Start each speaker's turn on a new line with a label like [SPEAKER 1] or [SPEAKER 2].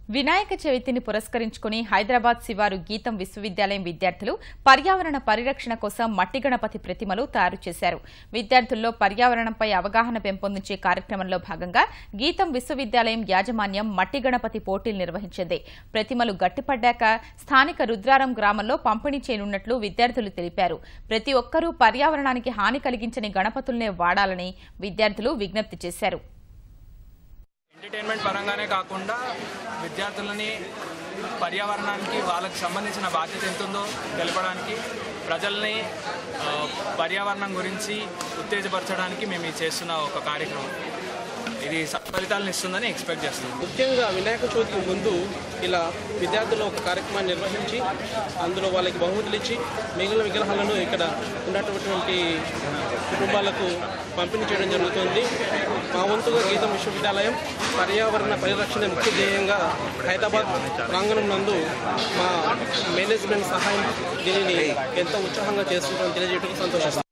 [SPEAKER 1] వినాయక చవితిని పురస్కరించుకుని హైదరాబాద్ శివారు గీతం విశ్వవిద్యాలయం విద్యార్థులు పర్యావరణ పరిరక్షణ కోసం మట్టి గణపతి ప్రతిమలు తయారు చేశారు. విద్యార్థుల్లో పర్యావరణంపై అవగాహన పెంపొందించే కార్యక్రమంలో భాగంగా గీతం విశ్వవిద్యాలయం యాజమాన్యం మట్టి గణపతి పోటీలు నిర్వహించింది. ప్రతిమలు గట్టిపడ్డాక స్థానిక రుద్రారం గ్రామంలో పంపిణీ చేయనున్నట్లు విద్యార్థులు తెలిపారు. ప్రతి ఒక్కరూ పర్యావరణానికి హాని కలిగించని గణపతుల్నే వాడాలని విద్యార్థులు విజ్ఞప్తి చేశారు.
[SPEAKER 2] ఎంటర్టైన్మెంట్ పరంగానే కాకుండా విద్యార్థులని పర్యావరణానికి వాళ్ళకి సంబంధించిన బాధ్యత ఎంతుందో తెలపడానికి ప్రజల్ని పర్యావరణం గురించి ఉత్తేజపరచడానికి మేము చేస్తున్న ఒక కార్యక్రమం. ఇది ఫలితాలను ఇస్తుందని ఎక్స్పెక్ట్ చేస్తున్నాం.
[SPEAKER 3] ముఖ్యంగా వినాయక చవితికి ముందు ఇలా విద్యార్థులు ఒక కార్యక్రమాన్ని నిర్వహించి అందులో వాళ్ళకి బహుమతులు ఇచ్చి మిగిలిన విగ్రహాలను ఇక్కడ ఉన్నటువంటి కుటుంబాలకు పంపిణీ చేయడం జరుగుతుంది. మా వంతుగా గీతం విశ్వవిద్యాలయం పర్యావరణ పరిరక్షణ ముఖ్య ధ్యేయంగా హైదరాబాద్ ప్రాంగణం నందు మా మేనేజ్మెంట్ సహాయం దీనిని ఎంతో ఉత్సాహంగా చేస్తుంటామని తెలియజేయడానికి సంతోషిస్తాం.